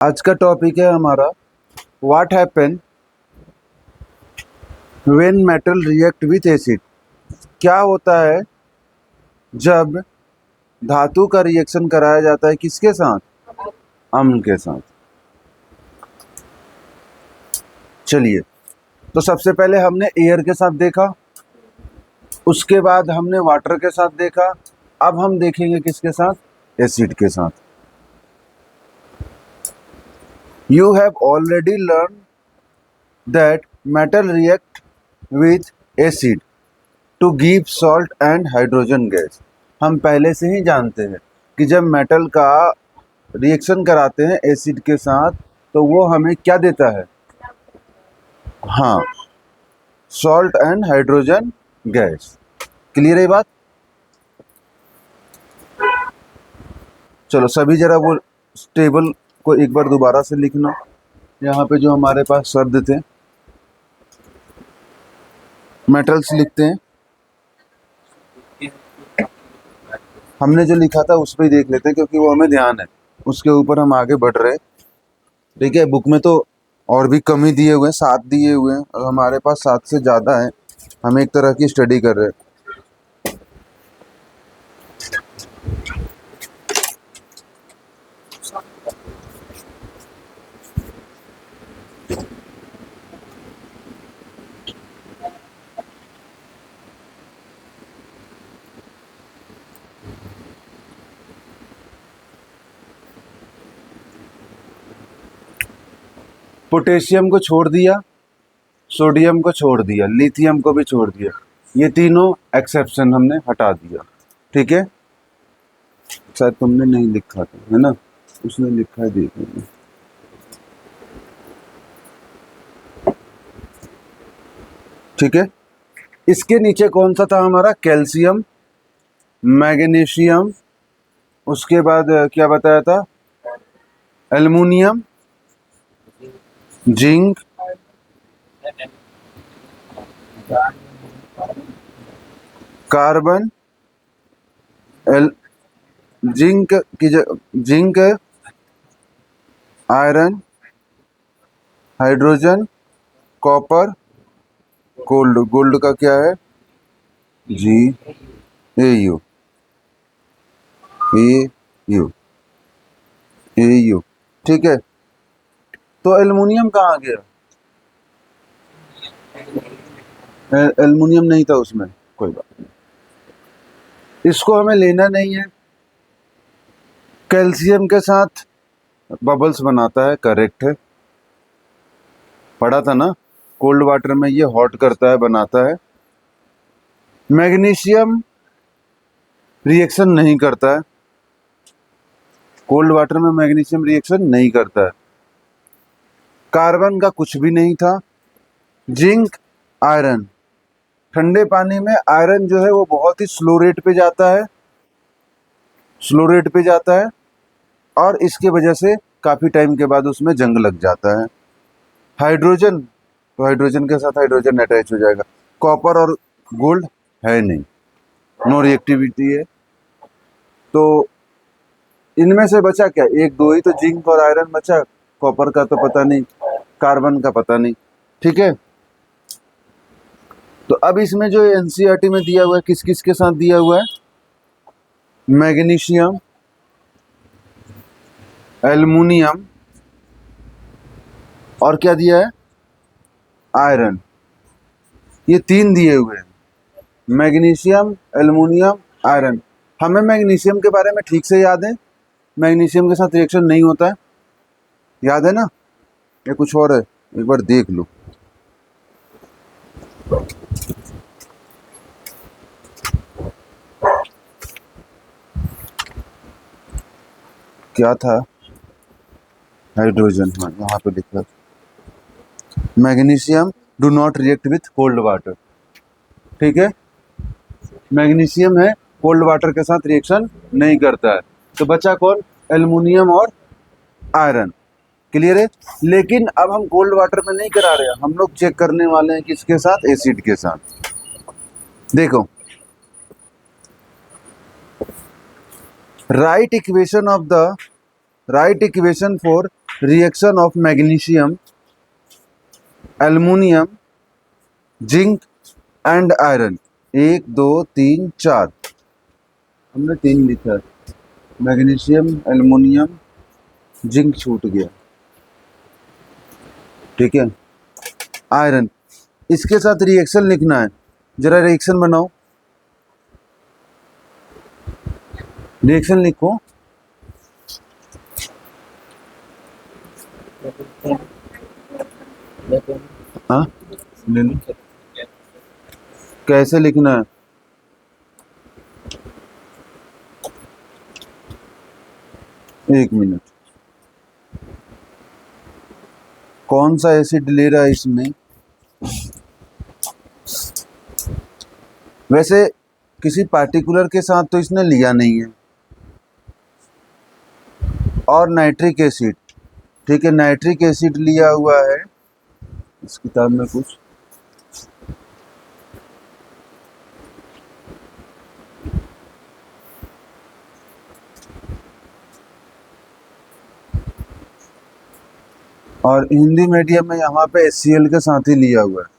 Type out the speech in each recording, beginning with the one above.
आज का टॉपिक है हमारा what happen when metal react with acid. क्या होता है जब धातु का रिएक्शन कराया जाता है किसके साथ? अम्ल के साथ। चलिए, तो सबसे पहले हमने एयर के साथ देखा, उसके बाद हमने वाटर के साथ देखा, अब हम देखेंगे किसके साथ? एसिड के साथ। You have already learn that metal react with acid to give salt and hydrogen gas. हम पहले से ही जानते हैं कि जब मेटल का रिएक्शन कराते हैं एसिड के साथ तो वो हमें क्या देता है? हाँ, salt and hydrogen gas. Clear है ये बात? चलो सभी जरा वो टेबल को एक बार दोबारा से लिखना। यहाँ पे जो हमारे पास शब्द थे, मेटल्स लिखते हैं। हमने जो लिखा था उस पर ही देख लेते हैं क्योंकि वो हमें ध्यान है, उसके ऊपर हम आगे बढ़ रहे हैं। ठीक है, बुक में तो और भी कम ही दिए हुए हैं, 7 दिए हुए हैं और हमारे पास 7 से ज़्यादा है। हम एक तरह की स्टडी कर रहे हैं। पोटेशियम को छोड़ दिया, सोडियम को छोड़ दिया, लिथियम को भी छोड़ दिया, ये तीनों एक्सेप्शन हमने हटा दिया। ठीक है, शायद तुमने नहीं लिखा था, है ना? उसने लिखा है, देख लो। ठीक है, इसके नीचे कौन सा था हमारा? कैल्शियम, मैग्नीशियम, उसके बाद क्या बताया था? Aluminium, zinc, carbon, L zinc की zinc, iron, hydrogen, copper, gold. Gold का क्या है? जी A U, A U, A U. ठीक है, तो एल्युमिनियम कहाँ गया? एल्युमिनियम नहीं था उसमें, कोई बात नहीं, इसको हमें लेना नहीं है। कैल्शियम के साथ बबल्स बनाता है, करेक्ट है, पढ़ा था ना? कोल्ड वाटर में ये हॉट करता है, बनाता है। मैग्नीशियम रिएक्शन नहीं करता है, कोल्ड वाटर में मैग्नीशियम रिएक्शन नहीं करता है। कार्बन का कुछ भी नहीं था। जिंक, आयरन, ठंडे पानी में आयरन जो है वो बहुत ही स्लो रेट पे जाता है, स्लो रेट पे जाता है, और इसके वजह से काफ़ी टाइम के बाद उसमें जंग लग जाता है। हाइड्रोजन, तो हाइड्रोजन के साथ हाइड्रोजन अटैच हो जाएगा। कॉपर और गोल्ड है नहीं, नो रिएक्टिविटी है। तो इनमें से बचा क्या? एक दो ही तो जिंक और आयरन बचा, कॉपर का तो पता नहीं, कार्बन का पता नहीं। ठीक है, तो अब इसमें जो एनसीईआरटी में दिया हुआ है, किस किस के साथ दिया हुआ है? मैग्नीशियम, एल्युमिनियम, और क्या दिया है? आयरन। ये 3 दिए हुए हैं, मैग्नीशियम, एल्युमिनियम, आयरन। हमें मैग्नीशियम के बारे में ठीक से याद है, मैग्नीशियम के साथ रिएक्शन नहीं होता है, याद है ना? या कुछ और है? एक बार देख लो। क्या था? हाइड्रोजन, हाँ यहाँ पे लिखा है magnesium do not react with cold water. ठीक है, मैग्नीशियम है, कोल्ड वाटर के साथ रिएक्शन नहीं करता है। तो बचा कौन? एल्युमिनियम और आयरन। क्लियर है? लेकिन अब हम कोल्ड वाटर में नहीं करा रहे हैं, हम लोग चेक करने वाले हैं किसके साथ? एसिड के साथ। देखो, right equation for reaction of magnesium, aluminium, zinc and iron. 1 2 3 4, हमने 3 लिखा है। मैग्नीशियम, एल्युमिनियम, जिंक छूट गया, ठीक है। आयरन, इसके साथ रिएक्शन लिखना है। जरा रिएक्शन बनाओ, रिएक्शन लिखो। हाँ ले लो, कैसे लिखना है? एक मिनट, कौन सा एसिड ले रहा है इसमें? वैसे किसी पार्टिकुलर के साथ तो इसने लिया नहीं है। और नाइट्रिक एसिड, ठीक है, नाइट्रिक एसिड लिया हुआ है इस किताब में कुछ। और हिंदी मीडियम में यहाँ पे HCl के साथ ही लिया हुआ है।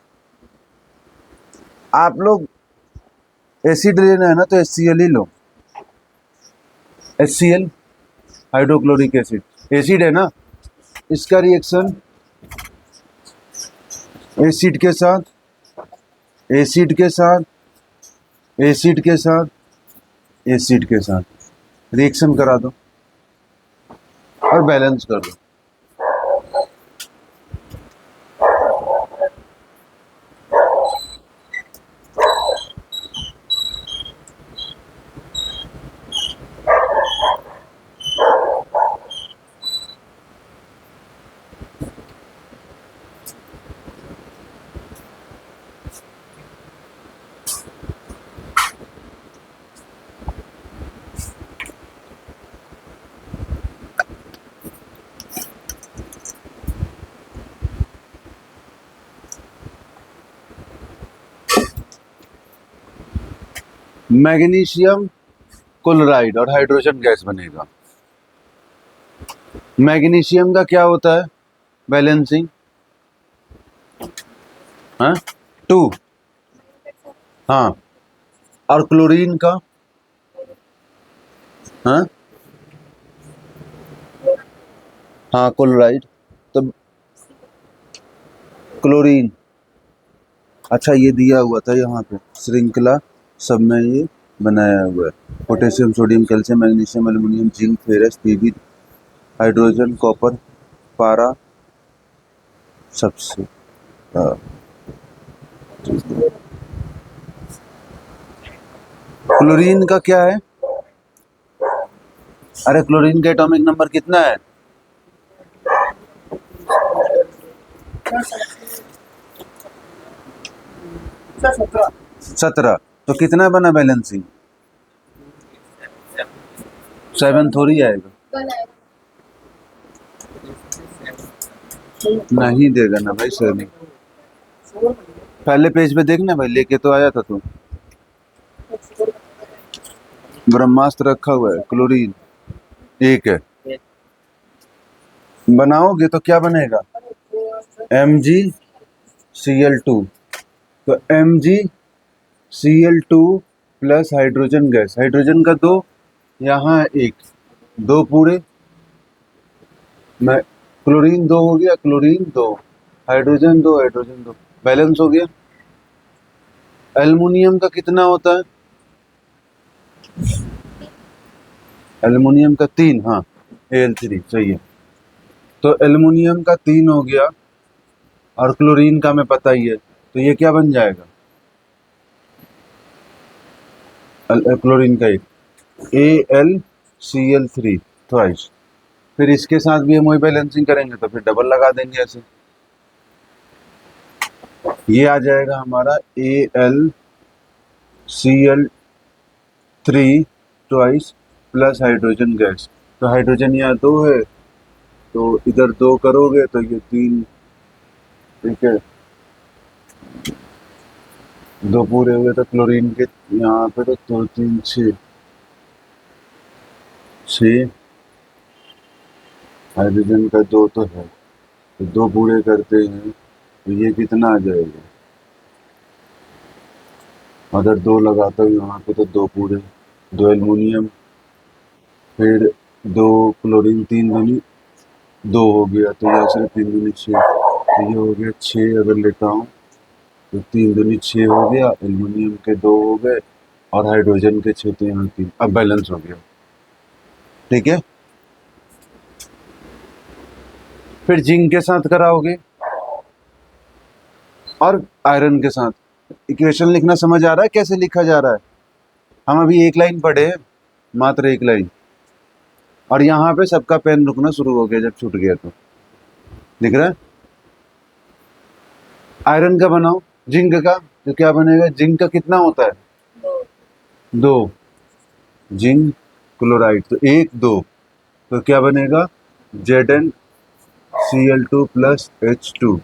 आप लोग एसिड लेना है ना तो HCl ही लो। HCl हाइड्रोक्लोरिक एसिड, एसिड है ना। इसका रिएक्शन एसिड के साथ, एसिड के साथ, एसिड के साथ, एसिड के साथ रिएक्शन करा दो और बैलेंस कर दो। मैग्नीशियम क्लोराइड और हाइड्रोजन गैस बनेगा। मैग्नीशियम का क्या होता है? बैलेंसिंग, हाँ 2, हाँ। और क्लोरीन का, हाँ हाँ क्लोराइड, तो क्लोरीन। अच्छा ये दिया हुआ था यहाँ पे श्रृंखला सब में, ये बनाया हुआ है। Potassium, sodium, calcium, magnesium, aluminium, zinc, ferrous, Pb, hydrogen, copper, पारा सबसे। क्लोरीन का क्या है? अरे क्लोरीन का एटॉमिक नंबर कितना है? 17। तो कितना बना बैलेंसिंग? 7 थोड़ी आएगा, नहीं देगा ना भाई 7। पहले पेज पे देखना भाई, लेके तो आया था तू, ब्रह्मास्त्र रखा हुआ है। क्लोरीन एक है, बनाओगे तो क्या बनेगा? MgCl2। तो MgCl2 plus hydrogen gas, hydrogen का 2, यहाँ 1, 2 पूरे। मैं क्लोरीन 2 हो गया, क्लोरीन 2, हाइड्रोजन 2, हाइड्रोजन 2, बैलेंस हो गया। एल्युमिनियम का कितना होता है? एल्युमिनियम का 3, हाँ Al3 सही है। तो एल्युमिनियम का 3 हो गया और क्लोरीन का हमें पता ही है, तो ये क्या बन जाएगा? क्लोरीन का 1, AlCl3 ट्वाइस। फिर इसके साथ भी हम वही बैलेंसिंग करेंगे तो फिर डबल लगा देंगे ऐसे। ये आ जाएगा हमारा AlCl3 twice plus hydrogen gas. तो हाइड्रोजन यहाँ 2 है, तो इधर 2 करोगे तो ये 3, ठीक है। 2 पूरे हुए तो क्लोरीन के यहाँ पे तो 2 3 6, हाइड्रोजन का 2 तो है, तो 2 पूरे करते हैं तो ये कितना आ जाएगा? अगर 2 लगाता हूँ यहाँ पे तो 2 पूरे, 2 एल्युमिनियम, फिर 2 क्लोरीन, 3 दूनी 2 हो गया, तो यहाँ से 3 दूनी 6, तो ये हो गया 6 अगर लेता हूँ तो 3 दूनी 6 हो गया, एल्युमिनियम के 2 हो गए और हाइड्रोजन के 6, तो यहाँ 3, अब बैलेंस हो गया। ठीक है, फिर जिंक के साथ कराओगे और आयरन के साथ। इक्वेशन लिखना समझ आ रहा है कैसे लिखा जा रहा है? हम अभी एक लाइन पढ़े हैं, मात्र एक लाइन, और यहाँ पे सबका पेन रुकना शुरू हो गया जब छूट गया तो। दिख रहा है? आयरन का बनाओ, जिंक का, तो क्या बनेगा? जिंक का कितना होता है? 2 जिंक क्लोराइड, तो 1 2, तो क्या बनेगा? ZnCl2 प्लस H2,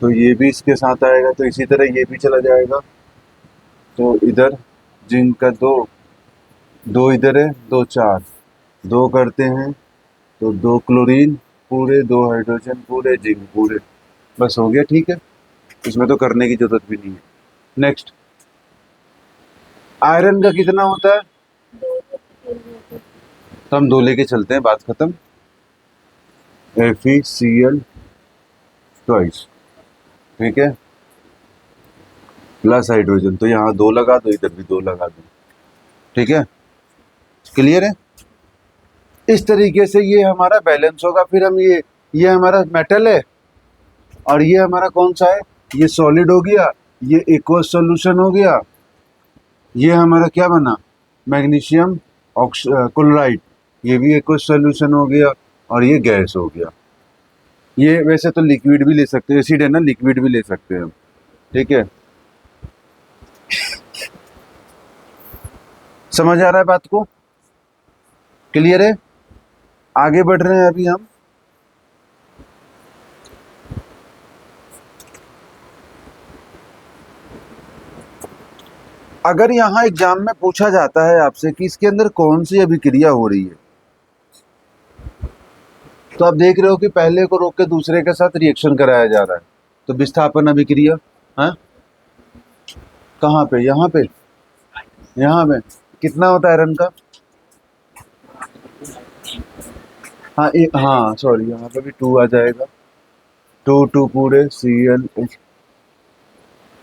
तो ये भी इसके साथ आएगा, तो इसी तरह ये भी चला जाएगा। तो इधर जिंक का 2 2 इधर है, 2 4, 2 करते हैं तो 2 क्लोरीन पूरे, 2 हाइड्रोजन पूरे, जिंक पूरे, बस हो गया। ठीक है, इसमें तो करने की जरूरत भी नहीं है। नेक्स्ट, आयरन का कितना होता है? तो हम 2 लेके चलते हैं, बात खत्म। FeCl ट्वाइस, ठीक है, प्लस हाइड्रोजन, तो यहाँ 2 लगा दो, इधर भी 2 लगा दो। ठीक है, क्लियर है? इस तरीके से ये हमारा बैलेंस होगा। फिर हम ये हमारा मेटल है और ये हमारा कौन सा है? ये सॉलिड हो गया, ये एक्वस सॉल्यूशन हो गया, ये हमारा क्या बना? मैग्नीशियम क्लोराइड, ये भी एक्वस सॉल्यूशन हो गया, और ये गैस हो गया। ये वैसे तो लिक्विड भी ले सकते हैं, एसिड है ना, लिक्विड भी ले सकते हैं हम। ठीक है, समझ आ रहा है बात को? क्लियर है? आगे बढ़ रहे हैं अभी हम। अगर यहाँ एग्जाम में पूछा जाता है आपसे कि इसके अंदर कौन सी अभिक्रिया हो रही है, तो आप देख रहे हो कि पहले को रोक के दूसरे के साथ रिएक्शन कराया जा रहा है, तो विस्थापन अभिक्रिया। हाँ, कहाँ पे? यहाँ पे, यहाँ पे कितना होता है आयरन का? हाँ हाँ सॉरी, यहाँ पे भी 2 आ जाएगा, 2 2 पूरे Cl।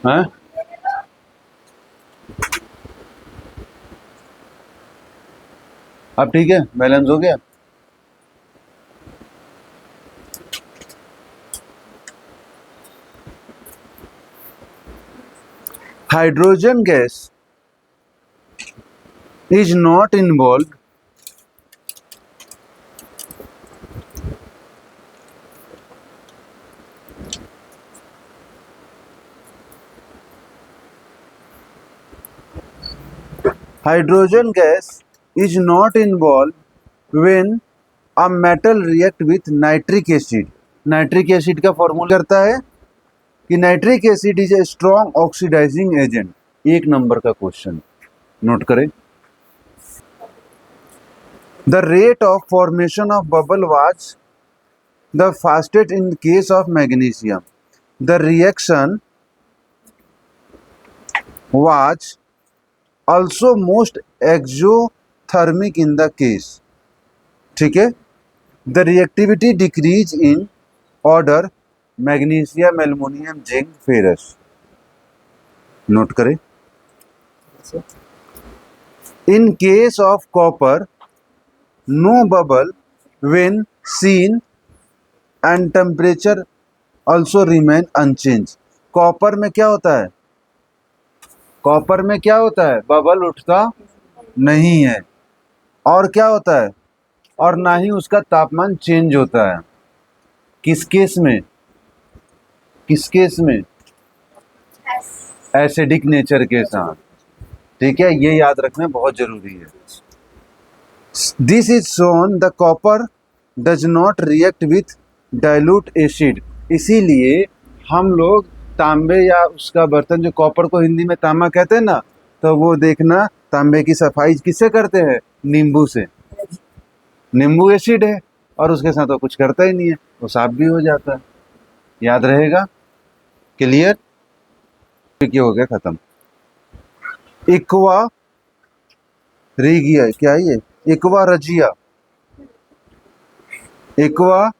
हाँ, अब ठीक है, बैलेंस हो गया। Hydrogen gas is not involved hydrogen gas is not involved when a metal react with nitric acid। Nitric acid का फॉर्मूला करता है कि nitric acid is a strong oxidizing agent. 1 number का क्वेश्चन नोट करें। The rate of formation of bubble was the fastest in case of magnesium. The reaction was also most exothermic in the case। ठीक है, the reactivity decrease in order magnesium, aluminum, zinc, ferrous। Note करें। In case of copper, no bubble when seen and temperature also remain unchanged। Copper में क्या होता है? Copper में क्या होता है? बबल उठता नहीं है, और क्या होता है? और ना ही उसका तापमान चेंज होता है। किस केस में? किस केस में? एसिडिक नेचर के साथ। ठीक है, ये याद रखना बहुत जरूरी है। This is shown the copper does not react with dilute acid. इसीलिए हम लोग तांबे या उसका बर्तन, जो कॉपर को हिंदी में तांबा कहते हैं ना, तो वो देखना तांबे की सफाई किससे करते हैं? नींबू से। नींबू एसिड है, और उसके साथ वो कुछ करता ही नहीं है, वो साफ भी हो जाता है। याद रहेगा? क्लियर? क्या हो गया, खत्म। इक्वा रेगिया, क्या है ये? इक्वा रजिया, इक्वा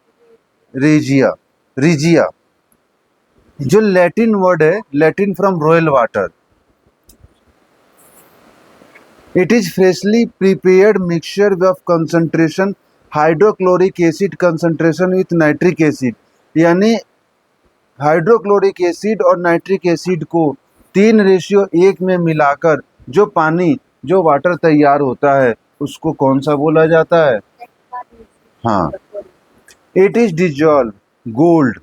रेजिया, रिजिया, जो लैटिन वर्ड है, Latin from royal water. It is freshly prepared mixture of concentration hydrochloric acid concentration with nitric acid, यानी हाइड्रोक्लोरिक एसिड और नाइट्रिक एसिड को 3:1 में मिलाकर जो पानी, जो वाटर तैयार होता है, उसको कौन सा बोला जाता है? हाँ, it is dissolve gold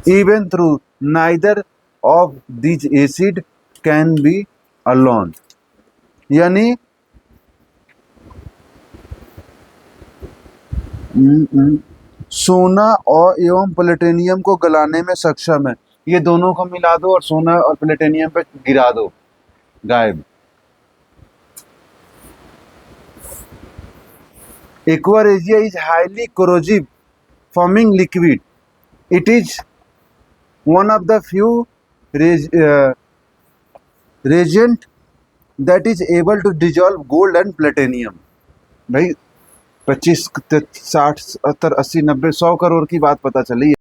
even through neither of these acid can be alone, यानी सोना और एवं प्लेटिनियम को गलाने में सक्षम है। ये दोनों को मिला दो और सोना और प्लेटिनियम पे गिरा दो, गायब। Aqua regia is highly corrosive forming liquid. It is one of the few reagent that is able to dissolve gold and platinum। भाई 25, 60, 70, 80, 90, 100 करोड़ की बात पता चली।